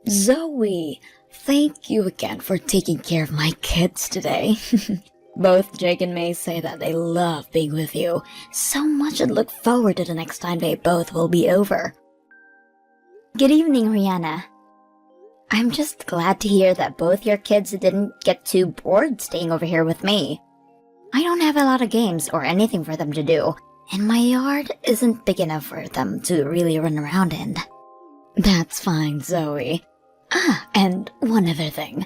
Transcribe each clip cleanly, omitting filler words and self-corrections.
Zoe, thank you again for taking care of my kids today. Both Jake and May say that they love being with you so much and look forward to the next time they both will be over. Good evening, Rihanna. I'm just glad to hear that both your kids didn't get too bored staying over here with me. I don't have a lot of games or anything for them to do, and my yard isn't big enough for them to really run around in. That's fine, Zoe. And one other thing.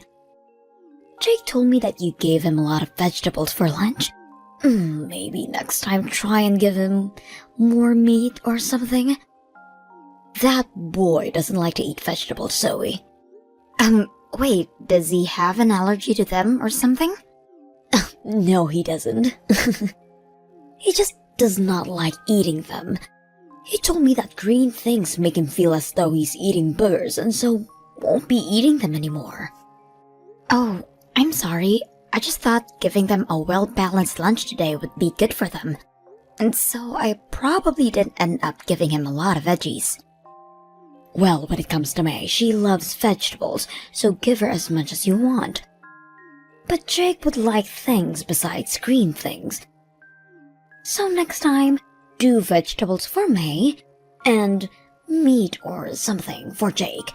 Jake told me that you gave him a lot of vegetables for lunch. Maybe next time try and give him more meat or something. That boy doesn't like to eat vegetables, Zoe. Wait, does he have an allergy to them or something? No, he doesn't. He just does not like eating them. He told me that green things make him feel as though he's eating burgers and so won't be eating them anymore. Oh, I'm sorry. I just thought giving them a well-balanced lunch today would be good for them. And so I probably didn't end up giving him a lot of veggies. Well, when it comes to May, she loves vegetables, so give her as much as you want. But Jake would like things besides green things. So next time, do vegetables for May, and meat or something for Jake.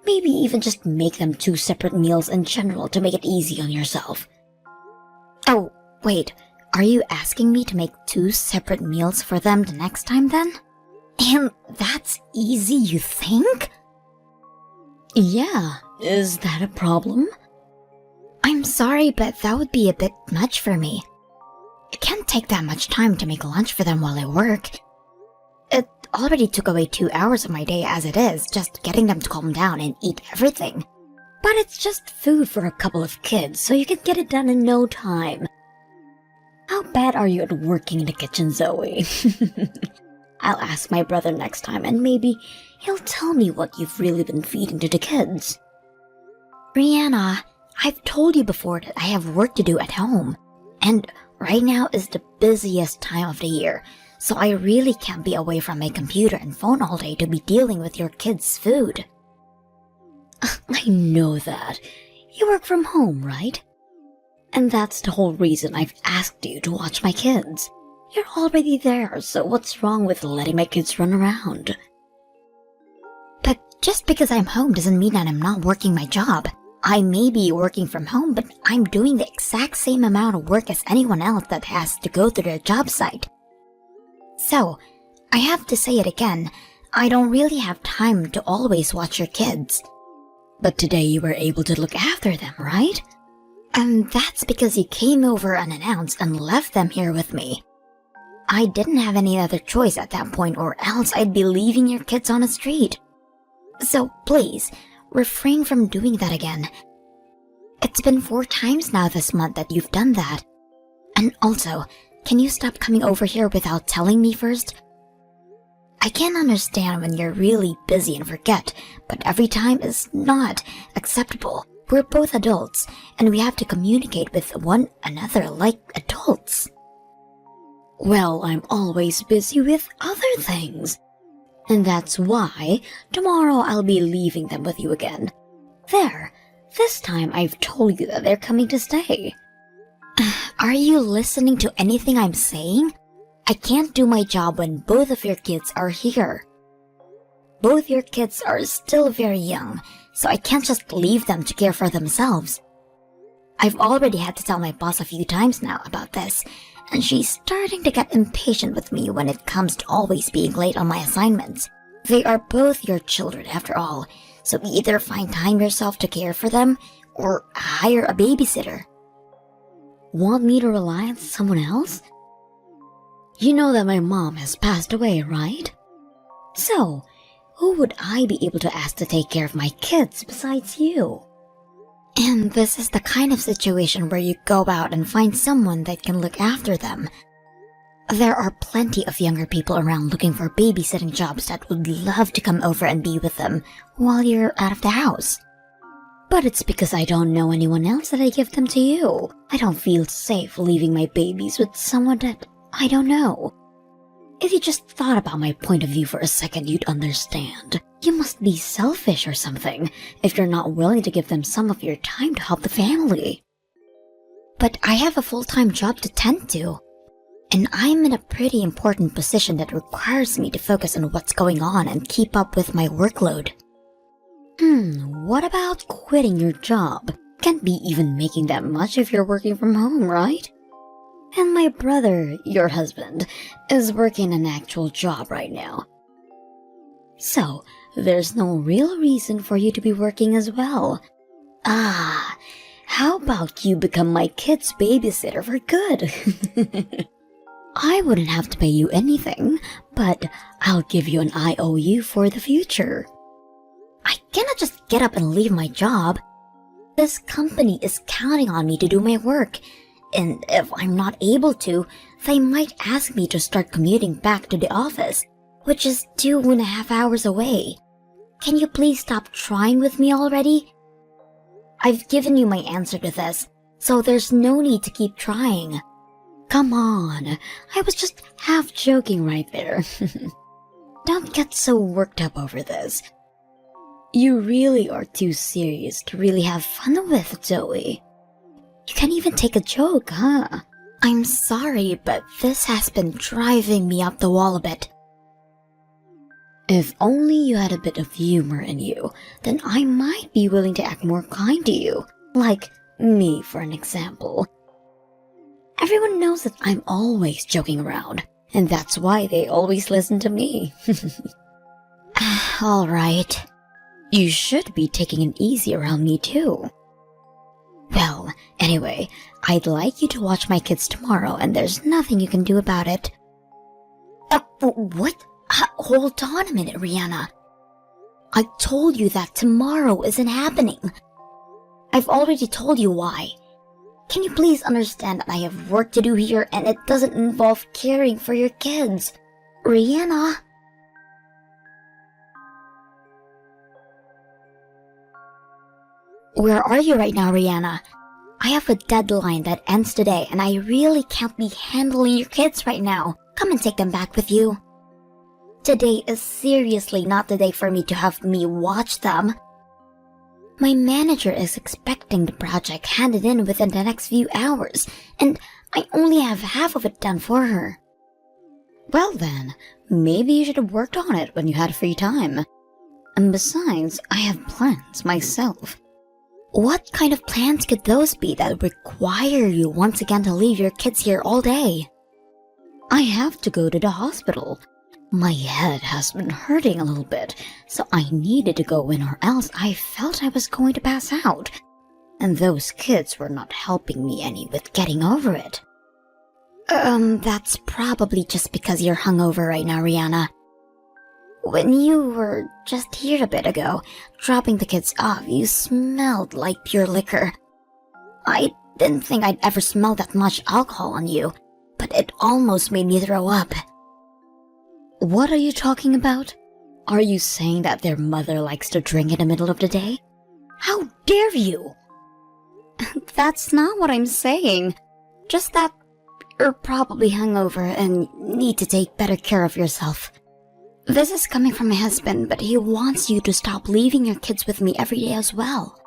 Maybe even just make them 2 separate meals in general to make it easy on yourself. Oh, wait, are you asking me to make 2 separate meals for them the next time then? And that's easy, you think? Yeah, is that a problem? I'm sorry, but that would be a bit much for me. It can't take that much time to make lunch for them while I work. It already took away 2 hours of my day as it is, just getting them to calm down and eat everything. But it's just food for a couple of kids, so you can get it done in no time. How bad are you at working in the kitchen, Zoe? I'll ask my brother next time and maybe he'll tell me what you've really been feeding to the kids. Rihanna, I've told you before that I have work to do at home. And right now is the busiest time of the year, so I really can't be away from my computer and phone all day to be dealing with your kids' food. I know that. You work from home, right? And that's the whole reason I've asked you to watch my kids. You're already there, so what's wrong with letting my kids run around? But just because I'm home doesn't mean that I'm not working my job. I may be working from home, but I'm doing the exact same amount of work as anyone else that has to go to their job site. So, I have to say it again, I don't really have time to always watch your kids. But today you were able to look after them, right? And that's because you came over unannounced and left them here with me. I didn't have any other choice at that point, or else I'd be leaving your kids on the street. So please, refrain from doing that again. It's been 4 times now this month that you've done that. And also, can you stop coming over here without telling me first? I can understand when you're really busy and forget, but every time is not acceptable. We're both adults, and we have to communicate with one another like adults. Well, I'm always busy with other things. And that's why tomorrow I'll be leaving them with you again. There, this time I've told you that they're coming to stay. Are you listening to anything I'm saying? I can't do my job when both of your kids are here. Both your kids are still very young, so I can't just leave them to care for themselves. I've already had to tell my boss a few times now about this, and she's starting to get impatient with me when it comes to always being late on my assignments. They are both your children after all, so either find time yourself to care for them, or hire a babysitter. Want me to rely on someone else? You know that my mom has passed away, right? So, who would I be able to ask to take care of my kids besides you? And this is the kind of situation where you go out and find someone that can look after them. There are plenty of younger people around looking for babysitting jobs that would love to come over and be with them while you're out of the house. But it's because I don't know anyone else that I give them to you. I don't feel safe leaving my babies with someone that I don't know. If you just thought about my point of view for a second, you'd understand. You must be selfish or something if you're not willing to give them some of your time to help the family. But I have a full-time job to tend to. And I'm in a pretty important position that requires me to focus on what's going on and keep up with my workload. What about quitting your job? Can't be even making that much if you're working from home, right? And my brother, your husband, is working an actual job right now. So, there's no real reason for you to be working as well. How about you become my kid's babysitter for good? I wouldn't have to pay you anything, but I'll give you an IOU for the future. I cannot just get up and leave my job. This company is counting on me to do my work, and if I'm not able to, they might ask me to start commuting back to the office, which is 2.5 hours away. Can you please stop trying with me already? I've given you my answer to this, so there's no need to keep trying. Come on, I was just half joking right there. Don't get so worked up over this. You really are too serious to really have fun with, Zoe. You can't even take a joke, huh? I'm sorry, but this has been driving me up the wall a bit. If only you had a bit of humor in you, then I might be willing to act more kind to you. Like me, for an example. Everyone knows that I'm always joking around, and that's why they always listen to me. All right. You should be taking it easy around me too. Well, anyway, I'd like you to watch my kids tomorrow, and there's nothing you can do about it. What? Hold on a minute, Rihanna. I told you that tomorrow isn't happening. I've already told you why. Can you please understand that I have work to do here and it doesn't involve caring for your kids? Rihanna? Where are you right now, Rihanna? I have a deadline that ends today and I really can't be handling your kids right now. Come and take them back with you. Today is seriously not the day for me to have me watch them. My manager is expecting the project handed in within the next few hours, and I only have half of it done for her. Well then, maybe you should have worked on it when you had free time. And besides, I have plans myself. What kind of plans could those be that require you once again to leave your kids here all day? I have to go to the hospital. My head has been hurting a little bit, so I needed to go in or else I felt I was going to pass out. And those kids were not helping me any with getting over it. That's probably just because you're hungover right now, Rihanna. When you were just here a bit ago, dropping the kids off, you smelled like pure liquor. I didn't think I'd ever smell that much alcohol on you, but it almost made me throw up. What are you talking about? Are you saying that their mother likes to drink in the middle of the day? How dare you? That's not what I'm saying. Just that you're probably hungover and need to take better care of yourself. This is coming from my husband, but he wants you to stop leaving your kids with me every day as well.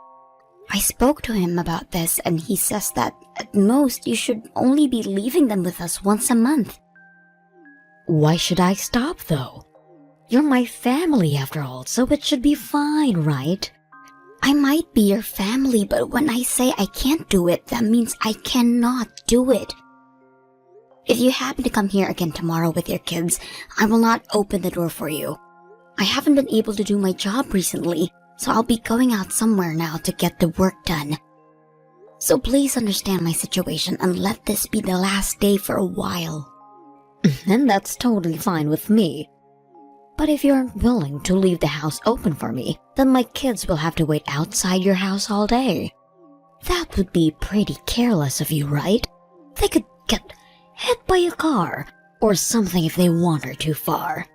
I spoke to him about this and he says that at most you should only be leaving them with us once a month. Why should I stop though? You're my family after all, so it should be fine, right? I might be your family, but when I say I can't do it, that means I cannot do it. If you happen to come here again tomorrow with your kids, I will not open the door for you. I haven't been able to do my job recently, so I'll be going out somewhere now to get the work done. So please understand my situation and let this be the last day for a while. And that's totally fine with me. But if you aren't willing to leave the house open for me, then my kids will have to wait outside your house all day. That would be pretty careless of you, right? They could get hit by a car or something if they wander too far.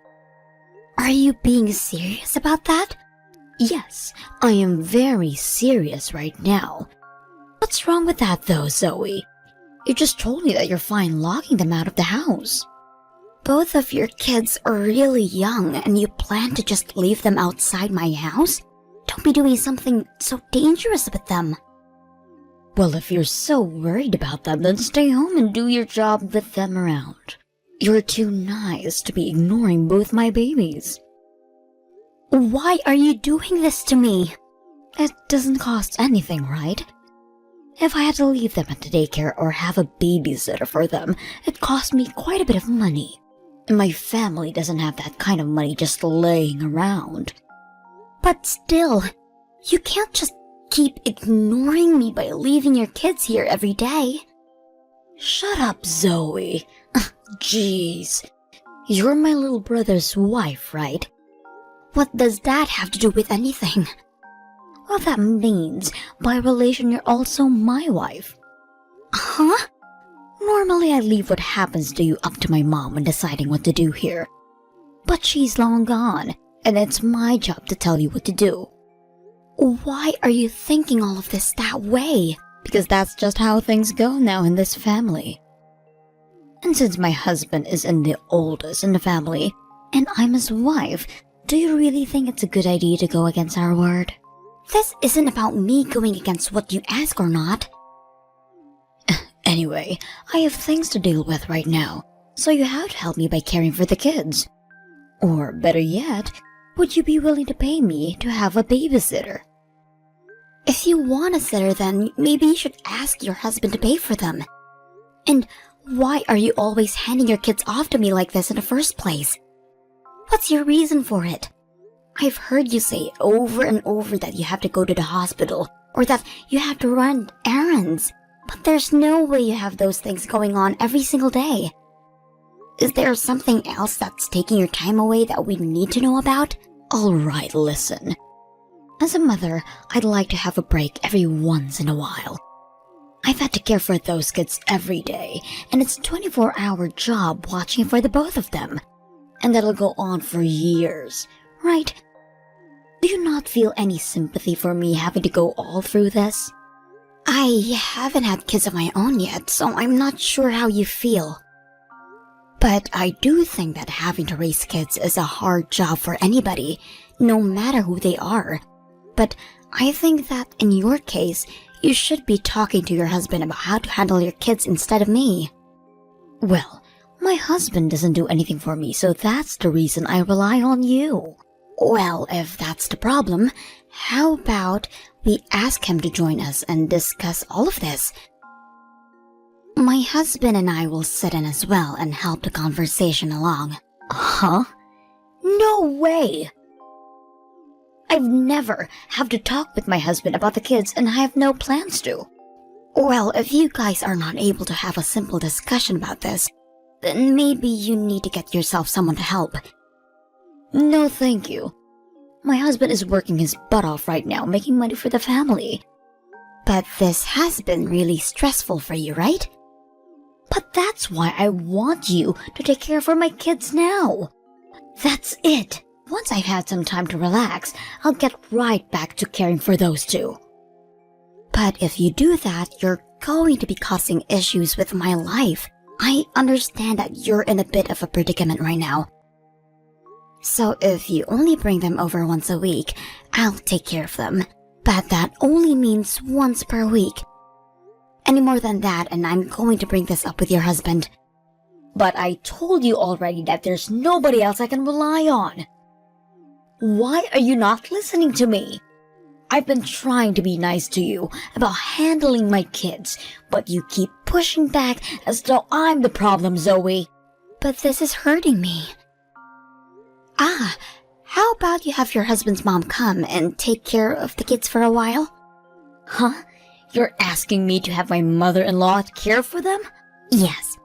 Are you being serious about that? Yes, I am very serious right now. What's wrong with that though, Zoe? You just told me that you're fine locking them out of the house. both of your kids are really young and you plan to just leave them outside my house? Don't be doing something so dangerous with them. Well, if you're so worried about them, then stay home and do your job with them around. You're too nice to be ignoring both my babies. Why are you doing this to me? It doesn't cost anything, right? If I had to leave them at the daycare or have a babysitter for them, it cost me quite a bit of money. And my family doesn't have that kind of money just laying around. But still, you can't just keep ignoring me by leaving your kids here every day. Shut up, Zoe. Jeez. You're my little brother's wife, right? What does that have to do with anything? Well, that means, by relation, you're also my wife. Huh? Normally, I leave what happens to you up to my mom when deciding what to do here. But she's long gone, and it's my job to tell you what to do. Why are you thinking all of this that way? Because that's just how things go now in this family. And since my husband is the oldest in the family, and I'm his wife, do you really think it's a good idea to go against our word? This isn't about me going against what you ask or not. Anyway, I have things to deal with right now, so you have to help me by caring for the kids. Or better yet, would you be willing to pay me to have a babysitter? If you want a sitter, then maybe you should ask your husband to pay for them. And why are you always handing your kids off to me like this in the first place? What's your reason for it? I've heard you say over and over that you have to go to the hospital or that you have to run errands, but there's no way you have those things going on every single day. Is there something else that's taking your time away that we need to know about? Alright, listen. As a mother, I'd like to have a break every once in a while. I've had to care for those kids every day, and it's a 24-hour job watching for the both of them. And that'll go on for years, right? Do you not feel any sympathy for me having to go all through this? I haven't had kids of my own yet, so I'm not sure how you feel. But I do think that having to raise kids is a hard job for anybody, no matter who they are. But I think that in your case, you should be talking to your husband about how to handle your kids instead of me. Well, my husband doesn't do anything for me, so that's the reason I rely on you. Well, if that's the problem, how about we ask him to join us and discuss all of this? My husband and I will sit in as well and help the conversation along. Huh? No way! I've never have to talk with my husband about the kids, and I have no plans to. Well, if you guys are not able to have a simple discussion about this, then maybe you need to get yourself someone to help. No, thank you. My husband is working his butt off right now, making money for the family. But this has been really stressful for you, right? But that's why I want you to take care of my kids now. That's it. Once I've had some time to relax, I'll get right back to caring for those two. But if you do that, you're going to be causing issues with my life. I understand that you're in a bit of a predicament right now. So if you only bring them over once a week, I'll take care of them. But that only means once per week. Any more than that, and I'm going to bring this up with your husband. But I told you already that there's nobody else I can rely on. Why are you not listening to me? I've been trying to be nice to you about handling my kids, but you keep pushing back as though I'm the problem, Zoe. But this is hurting me. How about you have your husband's mom come and take care of the kids for a while? Huh? You're asking me to have my mother-in-law care for them? Yes.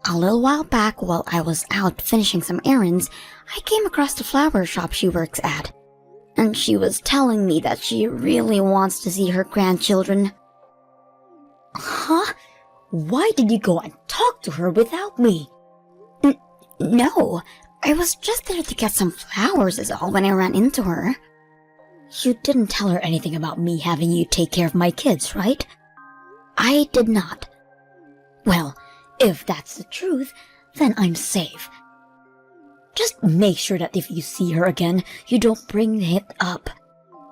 A little while back, while I was out finishing some errands, I came across the flower shop she works at. And she was telling me that she really wants to see her grandchildren. Huh? Why did you go and talk to her without me? No, I was just there to get some flowers is all when I ran into her. You didn't tell her anything about me having you take care of my kids, right? I did not. Well, if that's the truth, then I'm safe. Just make sure that if you see her again, you don't bring it up.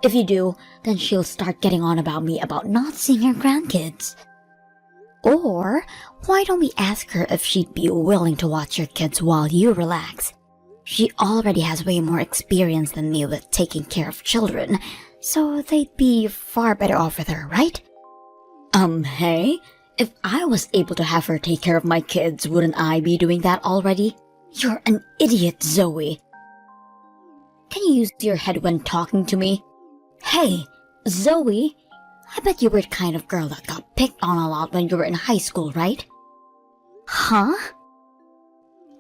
If you do, then she'll start getting on about me about not seeing her grandkids. Or, why don't we ask her if she'd be willing to watch your kids while you relax? She already has way more experience than me with taking care of children, so they'd be far better off with her, right? Hey? If I was able to have her take care of my kids, wouldn't I be doing that already? You're an idiot, Zoe. Can you use your head when talking to me? Hey, Zoe, I bet you were the kind of girl that got picked on a lot when you were in high school, right? Huh?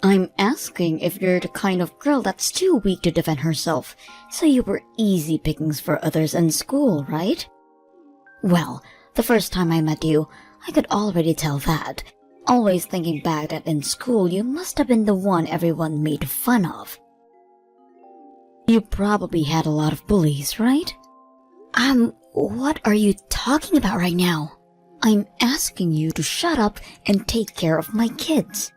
I'm asking if you're the kind of girl that's too weak to defend herself, so you were easy pickings for others in school, right? Well, the first time I met you, I could already tell that. Always thinking back that in school you must have been the one everyone made fun of. You probably had a lot of bullies, right? What are you talking about right now? I'm asking you to shut up and take care of my kids.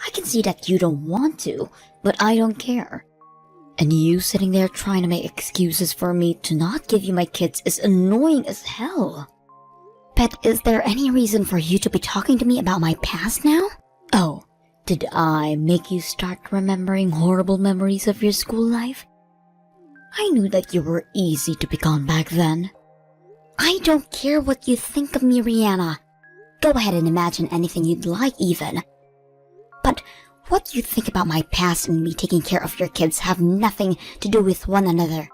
I can see that you don't want to, but I don't care. And you sitting there trying to make excuses for me to not give you my kids is annoying as hell. But is there any reason for you to be talking to me about my past now? Oh, did I make you start remembering horrible memories of your school life? I knew that you were easy to pick on back then. I don't care what you think of me, Rihanna. Go ahead and imagine anything you'd like even. But what you think about my past and me taking care of your kids have nothing to do with one another.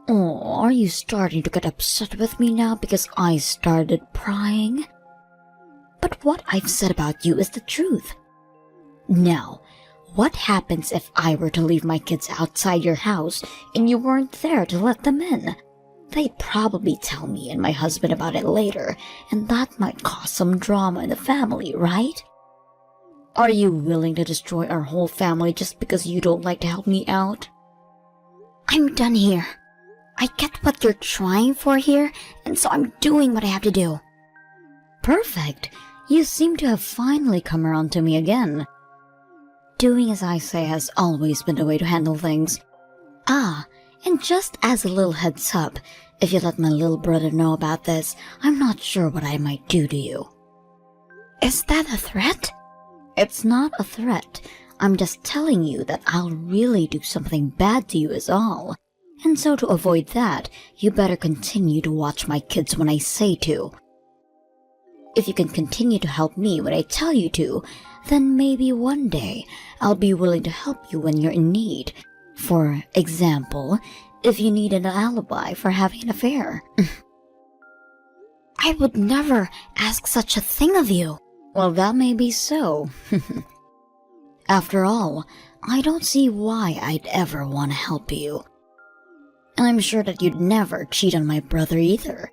Oh, are you starting to get upset with me now because I started prying? But what I've said about you is the truth. Now, what happens if I were to leave my kids outside your house and you weren't there to let them in? They'd probably tell me and my husband about it later, and that might cause some drama in the family, right? Are you willing to destroy our whole family just because you don't like to help me out? I'm done here. I get what you're trying for here, and so I'm doing what I have to do. Perfect. You seem to have finally come around to me again. Doing as I say has always been the way to handle things. Ah, and just as a little heads up, if you let my little brother know about this, I'm not sure what I might do to you. Is that a threat? It's not a threat. I'm just telling you that I'll really do something bad to you is all. And so to avoid that, you better continue to watch my kids when I say to. If you can continue to help me when I tell you to, then maybe one day I'll be willing to help you when you're in need. For example, if you need an alibi for having an affair. I would never ask such a thing of you. Well, that may be so. After all, I don't see why I'd ever want to help you. And I'm sure that you'd never cheat on my brother either.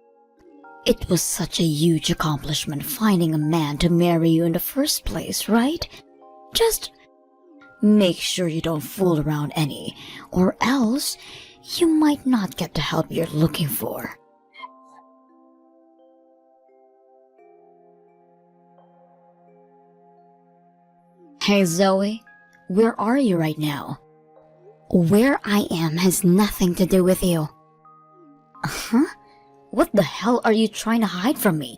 It was such a huge accomplishment finding a man to marry you in the first place, right? Just make sure you don't fool around any, or else you might not get the help you're looking for. Hey Zoe, where are you right now? Where I am has nothing to do with you. Huh? What the hell are you trying to hide from me?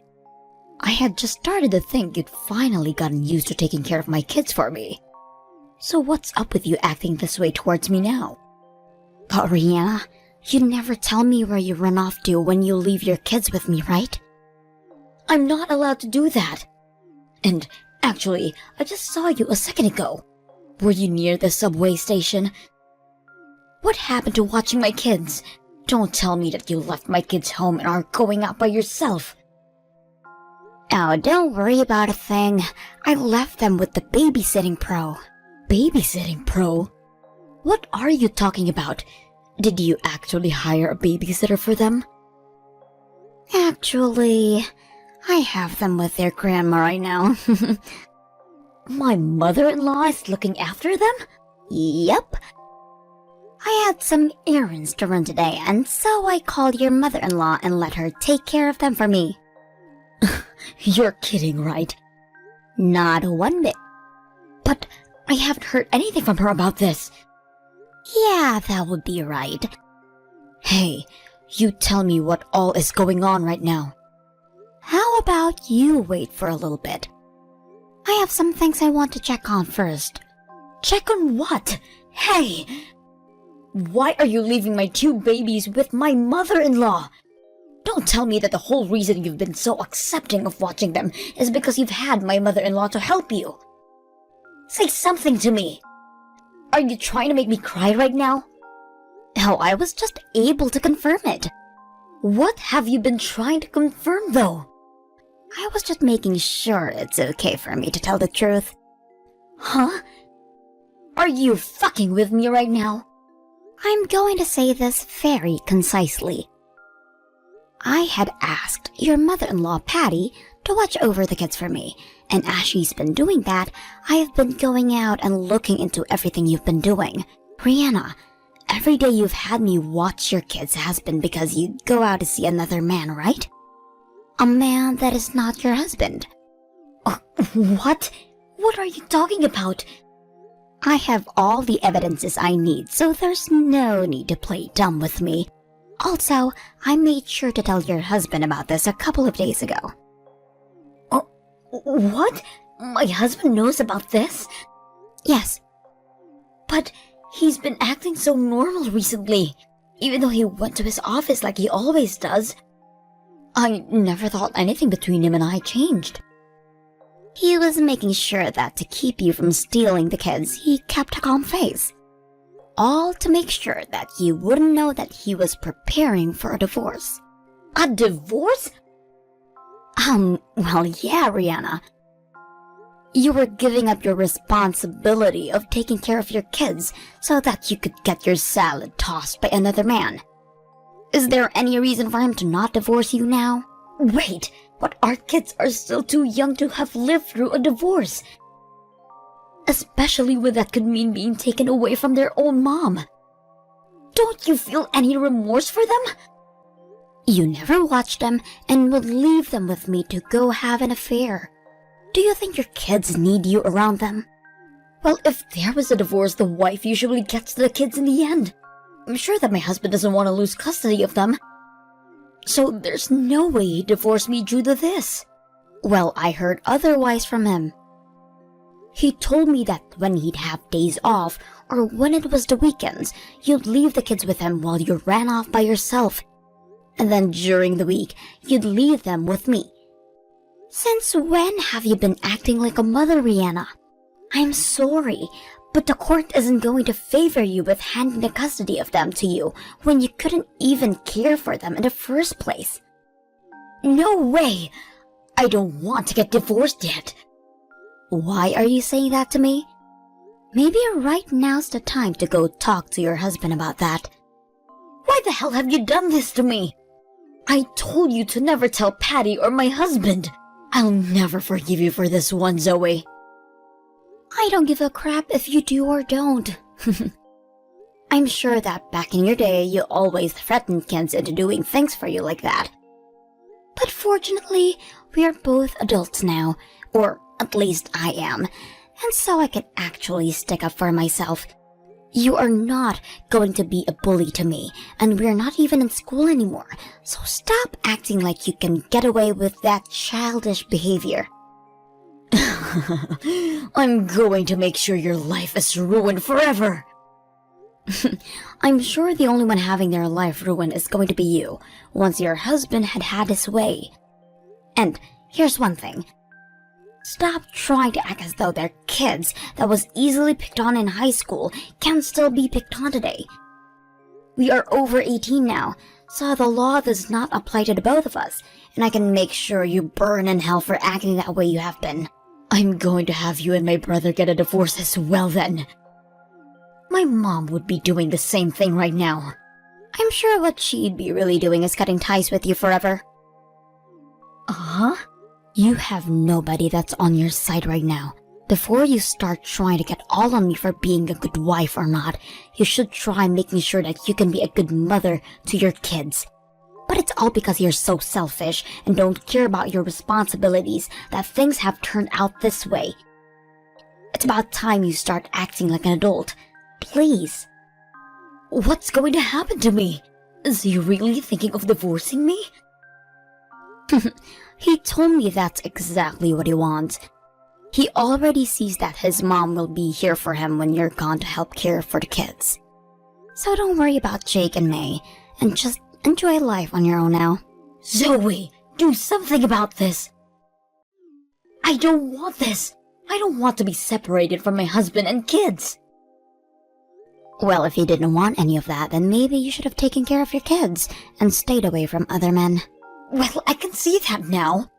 I had just started to think you'd finally gotten used to taking care of my kids for me. So what's up with you acting this way towards me now? But Rihanna, you never tell me where you run off to when you leave your kids with me, right? I'm not allowed to do that. And actually, I just saw you a second ago. Were you near the subway station? What happened to watching my kids? Don't tell me that you left my kids home and are going out by yourself. Oh, don't worry about a thing. I left them with the babysitting pro. Babysitting pro? What are you talking about? Did you actually hire a babysitter for them? Actually, I have them with their grandma right now. My mother-in-law is looking after them? Yep. I had some errands to run today, and so I called your mother-in-law and let her take care of them for me. You're kidding, right? Not one bit. I haven't heard anything from her about this. Yeah, that would be right. Hey, you tell me what all is going on right now. How about you wait for a little bit? I have some things I want to check on first. Check on what? Hey! Why are you leaving my 2 babies with my mother-in-law? Don't tell me that the whole reason you've been so accepting of watching them is because you've had my mother-in-law to help you. Say something to me. Are you trying to make me cry right now? Oh, I was just able to confirm it. What have you been trying to confirm, though? I was just making sure it's okay for me to tell the truth. Huh? Are you fucking with me right now? I'm going to say this very concisely. I had asked your mother-in-law, Patty, to watch over the kids for me, and as she's been doing that, I have been going out and looking into everything you've been doing. Rihanna, every day you've had me watch your kids has been because you go out to see another man, right? A man that is not your husband. What? What are you talking about? I have all the evidences I need, so there's no need to play dumb with me. Also, I made sure to tell your husband about this a couple of days ago. Oh, what? My husband knows about this? Yes. But he's been acting so normal recently, even though he went to his office like he always does. I never thought anything between him and I changed. He was making sure that to keep you from stealing the kids, he kept a calm face. All to make sure that you wouldn't know that he was preparing for a divorce. A divorce? Well, yeah, Rihanna. You were giving up your responsibility of taking care of your kids so that you could get your salad tossed by another man. Is there any reason for him to not divorce you now? Wait, but our kids are still too young to have lived through a divorce. Especially when that could mean being taken away from their own mom. Don't you feel any remorse for them? You never watched them and would leave them with me to go have an affair. Do you think your kids need you around them? Well, if there was a divorce, the wife usually gets the kids in the end. I'm sure that my husband doesn't want to lose custody of them. So there's no way he'd divorce me due to this. Well, I heard otherwise from him. He told me that when he'd have days off, or when it was the weekends, you'd leave the kids with him while you ran off by yourself. And then during the week, you'd leave them with me. Since when have you been acting like a mother, Rihanna? I'm sorry, but the court isn't going to favor you with handing the custody of them to you when you couldn't even care for them in the first place. No way! I don't want to get divorced yet. Why are you saying that to me? Maybe right now's the time to go talk to your husband about that. Why the hell have you done this to me? I told you to never tell Patty or my husband. I'll never forgive you for this one, Zoe. I don't give a crap if you do or don't. I'm sure that back in your day you always threatened kids into doing things for you like that. But fortunately, we are both adults now, or at least I am, and so I can actually stick up for myself. You are not going to be a bully to me, and we're not even in school anymore, so stop acting like you can get away with that childish behavior. I'm going to make sure your life is ruined forever. I'm sure the only one having their life ruined is going to be you, once your husband had had his way. And here's one thing. Stop trying to act as though they're kids that was easily picked on in high school can still be picked on today. We are over 18 now, so the law does not apply to the both of us, and I can make sure you burn in hell for acting that way you have been. I'm going to have you and my brother get a divorce as well then. My mom would be doing the same thing right now. I'm sure what she'd be really doing is cutting ties with you forever. Huh? You have nobody that's on your side right now. Before you start trying to get all on me for being a good wife or not, you should try making sure that you can be a good mother to your kids. But it's all because you're so selfish and don't care about your responsibilities that things have turned out this way. It's about time you start acting like an adult. Please. What's going to happen to me? Is he really thinking of divorcing me? He told me that's exactly what he wants. He already sees that his mom will be here for him when you're gone to help care for the kids. So don't worry about Jake and May, and just enjoy life on your own now. Zoe, do something about this. I don't want this. I don't want to be separated from my husband and kids. Well, if you didn't want any of that, then maybe you should have taken care of your kids and stayed away from other men. Well, I can see that now.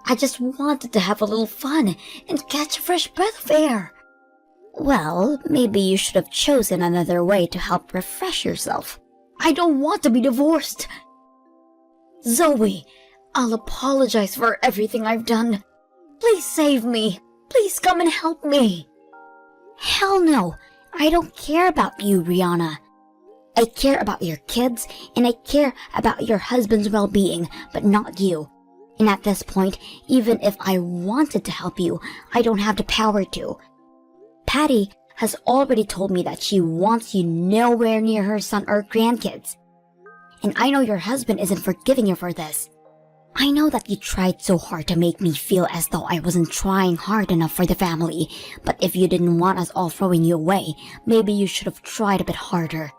I just wanted to have a little fun and catch a fresh breath of air. Well, maybe you should have chosen another way to help refresh yourself. I don't want to be divorced. Zoe, I'll apologize for everything I've done. Please save me. Please come and help me. Hell no. I don't care about you, Rihanna. I care about your kids, and I care about your husband's well-being, but not you. And at this point, even if I wanted to help you, I don't have the power to. Patty has already told me that she wants you nowhere near her son or grandkids. And I know your husband isn't forgiving you for this. I know that you tried so hard to make me feel as though I wasn't trying hard enough for the family, but if you didn't want us all throwing you away, maybe you should have tried a bit harder.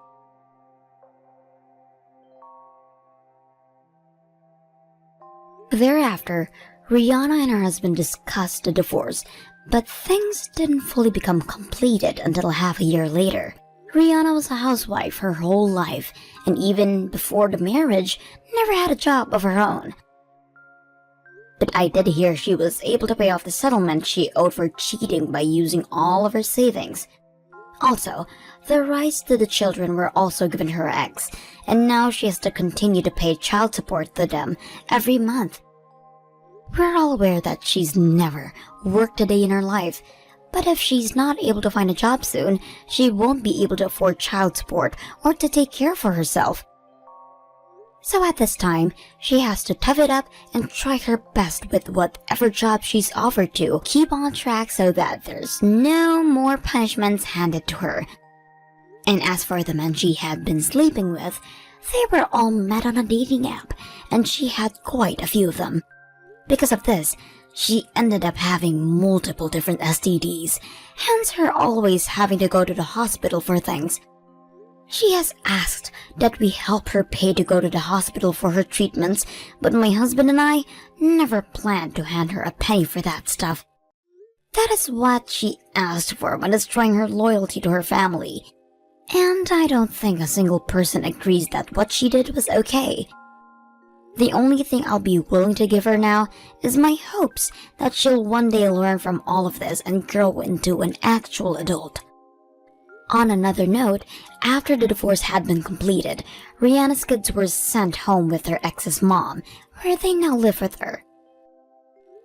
Thereafter, Rihanna and her husband discussed the divorce, but things didn't fully become completed until half a year later. Rihanna was a housewife her whole life, and even before the marriage, never had a job of her own. But I did hear she was able to pay off the settlement she owed for cheating by using all of her savings. Also, the rights to the children were also given her ex, and now she has to continue to pay child support to them every month. We're all aware that she's never worked a day in her life, but if she's not able to find a job soon, she won't be able to afford child support or to take care for herself. So at this time, she has to tough it up and try her best with whatever job she's offered to keep on track so that there's no more punishments handed to her. And as for the men she had been sleeping with, they were all met on a dating app, and she had quite a few of them. Because of this, she ended up having multiple different STDs, hence her always having to go to the hospital for things. She has asked that we help her pay to go to the hospital for her treatments, but my husband and I never planned to hand her a penny for that stuff. That is what she asked for when destroying her loyalty to her family. And I don't think a single person agrees that what she did was okay. The only thing I'll be willing to give her now is my hopes that she'll one day learn from all of this and grow into an actual adult. On another note, after the divorce had been completed, Rihanna's kids were sent home with their ex's mom, where they now live with her.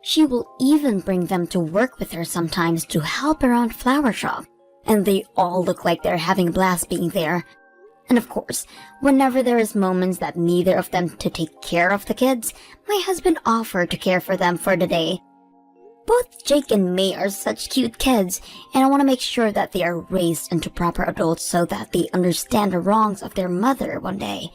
She will even bring them to work with her sometimes to help around flower shop, and they all look like they're having a blast being there. And of course, whenever there is moments that neither of them to take care of the kids, my husband offered to care for them for the day. Both Jake and May are such cute kids, and I want to make sure that they are raised into proper adults so that they understand the wrongs of their mother one day.